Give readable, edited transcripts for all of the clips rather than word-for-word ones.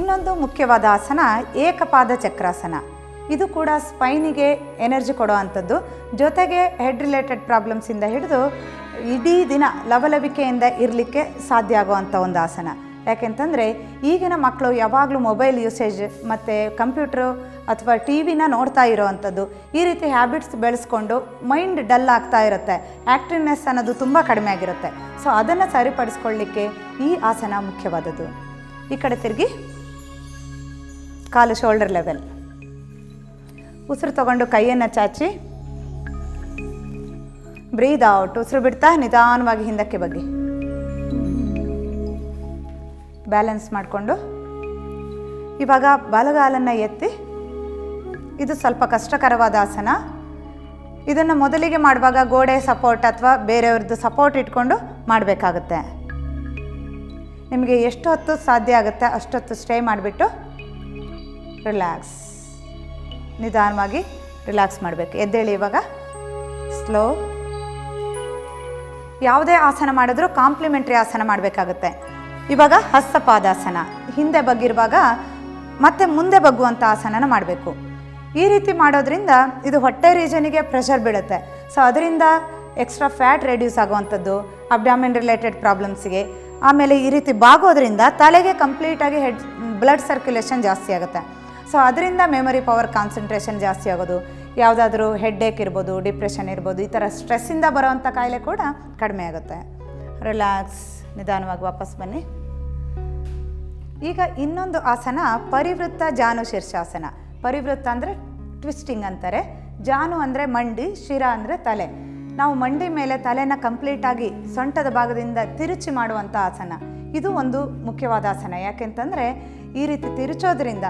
ಇನ್ನೊಂದು ಮುಖ್ಯವಾದ ಆಸನ ಏಕಪಾದ ಚಕ್ರಾಸನ. ಇದು ಕೂಡ ಸ್ಪೈನಿಗೆ ಎನರ್ಜಿ ಕೊಡೋ ಅಂಥದ್ದು, ಜೊತೆಗೆ ಹೆಡ್ ರಿಲೇಟೆಡ್ ಪ್ರಾಬ್ಲಮ್ಸಿಂದ ಹಿಡಿದು ಇಡೀ ದಿನ ಲವಲವಿಕೆಯಿಂದ ಇರಲಿಕ್ಕೆ ಸಾಧ್ಯ ಆಗುವಂಥ ಒಂದು ಆಸನ. ಯಾಕೆಂತಂದರೆ ಈಗಿನ ಮಕ್ಕಳು ಯಾವಾಗಲೂ ಮೊಬೈಲ್ ಯೂಸೇಜ್ ಮತ್ತು ಕಂಪ್ಯೂಟ್ರು ಅಥವಾ ಟಿ ವಿನ ನೋಡ್ತಾ ಇರೋವಂಥದ್ದು, ಈ ರೀತಿ ಹ್ಯಾಬಿಟ್ಸ್ ಬೆಳೆಸ್ಕೊಂಡು ಮೈಂಡ್ ಡಲ್ ಆಗ್ತಾ ಇರುತ್ತೆ, ಆ್ಯಕ್ಟಿವ್ನೆಸ್ ಅನ್ನೋದು ತುಂಬ ಕಡಿಮೆ ಆಗಿರುತ್ತೆ. ಸೊ ಅದನ್ನು ಸರಿಪಡಿಸ್ಕೊಳ್ಳಿಕ್ಕೆ ಈ ಆಸನ ಮುಖ್ಯವಾದದ್ದು. ಈ ಕಡೆ ತಿರುಗಿ ಕಾಲು ಶೋಲ್ಡರ್ ಲೆವೆಲ್, ಉಸಿರು ತಗೊಂಡು ಕೈಯನ್ನು ಚಾಚಿ ಬ್ರೀದ್ ಔಟ್, ಉಸಿರು ಬಿಡ್ತಾ ನಿಧಾನವಾಗಿ ಹಿಂದಕ್ಕೆ ಬಗ್ಗಿ ಬ್ಯಾಲೆನ್ಸ್ ಮಾಡಿಕೊಂಡು ಇವಾಗ ಬಲಗಾಲನ್ನು ಎತ್ತಿ. ಇದು ಸ್ವಲ್ಪ ಕಷ್ಟಕರವಾದ ಆಸನ. ಇದನ್ನು ಮೊದಲಿಗೆ ಮಾಡುವಾಗ ಗೋಡೆ ಸಪೋರ್ಟ್ ಅಥವಾ ಬೇರೆಯವ್ರದ್ದು ಸಪೋರ್ಟ್ ಇಟ್ಕೊಂಡು ಮಾಡಬೇಕಾಗುತ್ತೆ. ನಿಮಗೆ ಎಷ್ಟು ಹೊತ್ತು ಸಾಧ್ಯ ಆಗುತ್ತೆ ಅಷ್ಟೊತ್ತು ಸ್ಟೇ ಮಾಡಿಬಿಟ್ಟು ರಿಲ್ಯಾಕ್ಸ್, ನಿಧಾನವಾಗಿ ರಿಲ್ಯಾಕ್ಸ್ ಮಾಡಬೇಕು. ಎದ್ದೇಳಿ ಇವಾಗ ಸ್ಲೋ. ಯಾವುದೇ ಆಸನ ಮಾಡಿದ್ರೂ ಕಾಂಪ್ಲಿಮೆಂಟ್ರಿ ಆಸನ ಮಾಡಬೇಕಾಗುತ್ತೆ. ಇವಾಗ ಹಸ್ತಪಾದಾಸನ, ಹಿಂದೆ ಬಗ್ಗಿರುವಾಗ ಮತ್ತೆ ಮುಂದೆ ಬಗ್ಗುವಂಥ ಆಸನನ ಮಾಡಬೇಕು. ಈ ರೀತಿ ಮಾಡೋದ್ರಿಂದ ಇದು ಹೊಟ್ಟೆ ರೀಜನಿಗೆ ಪ್ರೆಷರ್ ಬೀಳುತ್ತೆ. ಸೊ ಅದರಿಂದ ಎಕ್ಸ್ಟ್ರಾ ಫ್ಯಾಟ್ ರೆಡ್ಯೂಸ್ ಆಗುವಂಥದ್ದು, ಅಬ್ಡಾಮಿನ್ ರಿಲೇಟೆಡ್ ಪ್ರಾಬ್ಲಮ್ಸಿಗೆ. ಆಮೇಲೆ ಈ ರೀತಿ ಬಾಗೋದ್ರಿಂದ ತಲೆಗೆ ಕಂಪ್ಲೀಟಾಗಿ ಬ್ಲಡ್ ಸರ್ಕ್ಯುಲೇಷನ್ ಜಾಸ್ತಿ ಆಗುತ್ತೆ. ಸೊ ಅದರಿಂದ ಮೆಮೊರಿ ಪವರ್, ಕಾನ್ಸಂಟ್ರೇಷನ್ ಜಾಸ್ತಿ ಆಗೋದು, ಯಾವುದಾದ್ರೂ ಹೆಡ್ಡೇಕ್ ಇರ್ಬೋದು, ಡಿಪ್ರೆಷನ್ ಇರ್ಬೋದು, ಈ ಥರ ಸ್ಟ್ರೆಸ್ಸಿಂದ ಬರೋವಂಥ ಕಾಯಿಲೆ ಕೂಡ ಕಡಿಮೆ ಆಗುತ್ತೆ. ರಿಲ್ಯಾಕ್ಸ್, ನಿಧಾನವಾಗಿ ವಾಪಸ್ ಬನ್ನಿ. ಈಗ ಇನ್ನೊಂದು ಆಸನ ಪರಿವೃತ್ತ ಜಾನು ಶೀರ್ಷಾಸನ. ಪರಿವೃತ್ತ ಅಂದರೆ ಟ್ವಿಸ್ಟಿಂಗ್ ಅಂತಾರೆ, ಜಾನು ಅಂದರೆ ಮಂಡಿ, ಶಿರ ಅಂದರೆ ತಲೆ. ನಾವು ಮಂಡಿ ಮೇಲೆ ತಲೆನ ಕಂಪ್ಲೀಟಾಗಿ ಸೊಂಟದ ಭಾಗದಿಂದ ತಿರುಚಿ ಮಾಡುವಂಥ ಆಸನ. ಇದು ಒಂದು ಮುಖ್ಯವಾದ ಆಸನ. ಯಾಕೆಂತಂದರೆ ಈ ರೀತಿ ತಿರುಚೋದ್ರಿಂದ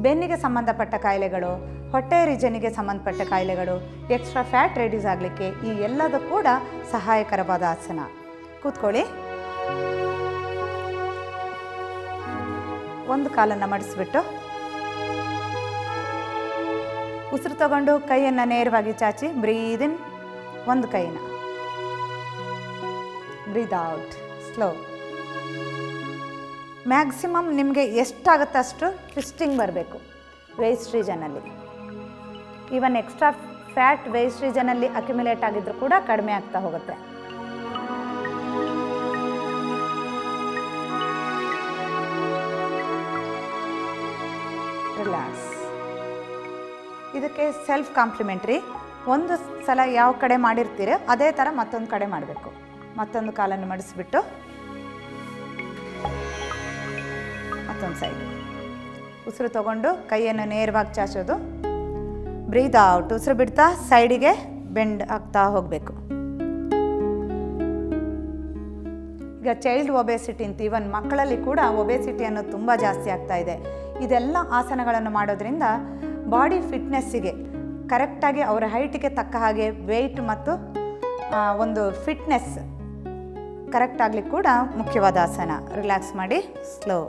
ಬೆನ್ನಿಗೆ ಸಂಬಂಧಪಟ್ಟ ಕಾಯಿಲೆಗಳು, ಹೊಟ್ಟೆ ರೀಜನಿಗೆ ಸಂಬಂಧಪಟ್ಟ ಕಾಯಿಲೆಗಳು, ಎಕ್ಸ್ಟ್ರಾ ಫ್ಯಾಟ್ ರೆಡ್ಯೂಸ್ ಆಗಲಿಕ್ಕೆ ಈ ಎಲ್ಲದೂ ಕೂಡ ಸಹಾಯಕರವಾದ ಆಸನ. ಕೂತ್ಕೊಳ್ಳಿ. ಒಂದು ಕಾಲನ್ನು ಮಡಿಸ್ಬಿಟ್ಟು ಉಸಿರು ತಗೊಂಡು ಕೈಯನ್ನು ನೇರವಾಗಿ ಚಾಚಿ ಬ್ರೀದ್ ಇನ್, ಒಂದು ಕೈನ ಬ್ರೀದ್ ಔಟ್ ಸ್ಲೋ. ಮ್ಯಾಕ್ಸಿಮಮ್ ನಿಮಗೆ ಎಷ್ಟಾಗುತ್ತೆ ಅಷ್ಟು ಟ್ವಿಸ್ಟಿಂಗ್ ಬರಬೇಕು ವೇಸ್ಟ್ ರೀಜನಲ್ಲಿ. ಈವನ್ ಎಕ್ಸ್ಟ್ರಾ ಫ್ಯಾಟ್ ವೇಸ್ಟ್ ರೀಜನಲ್ಲಿ ಅಕ್ಯುಮುಲೇಟ್ ಆಗಿದ್ರೂ ಕೂಡ ಕಡಿಮೆ ಆಗ್ತಾ ಹೋಗುತ್ತೆ. ರಿಲ್ಯಾಕ್ಸ್. ಇದಕ್ಕೆ ಸೆಲ್ಫ್ ಕಾಂಪ್ಲಿಮೆಂಟ್ರಿ. ಒಂದು ಸಲ ಯಾವ ಕಡೆ ಮಾಡಿರ್ತೀರೋ ಅದೇ ಥರ ಮತ್ತೊಂದು ಕಡೆ ಮಾಡಬೇಕು. ಮತ್ತೊಂದು ಕಾಲನ್ನು ಮಡಿಸ್ಬಿಟ್ಟು ಮತ್ತೊಂದು ಸೈಡ್ ಉಸಿರು ತಗೊಂಡು ಕೈಯನ್ನು ನೇರವಾಗಿ ಚಾಚೋದು, ಬ್ರೀದ್ ಔಟ್, ಉಸಿರು ಬಿಡ್ತಾ ಸೈಡಿಗೆ ಬೆಂಡ್ ಆಗ್ತಾ ಹೋಗಬೇಕು. ಈಗ ಚೈಲ್ಡ್ ಒಬೇಸಿಟಿ ಅಂತ, ಈವನ್ ಮಕ್ಕಳಲ್ಲಿ ಕೂಡ ಒಬೇಸಿಟಿ ಅನ್ನೋದು ತುಂಬ ಜಾಸ್ತಿ ಆಗ್ತಾ ಇದೆ. ಇದೆಲ್ಲ ಆಸನಗಳನ್ನು ಮಾಡೋದ್ರಿಂದ ಬಾಡಿ ಫಿಟ್ನೆಸ್ಸಿಗೆ ಕರೆಕ್ಟಾಗಿ ಅವರ ಹೈಟಿಗೆ ತಕ್ಕ ಹಾಗೆ ವೆಯ್ಟ್ ಮತ್ತು ಒಂದು ಫಿಟ್ನೆಸ್ ಕರೆಕ್ಟ್ ಆಗಲಿಕ್ಕೆ ಕೂಡ ಮುಖ್ಯವಾದ ಆಸನ. ರಿಲ್ಯಾಕ್ಸ್ ಮಾಡಿ ಸ್ಲೋ.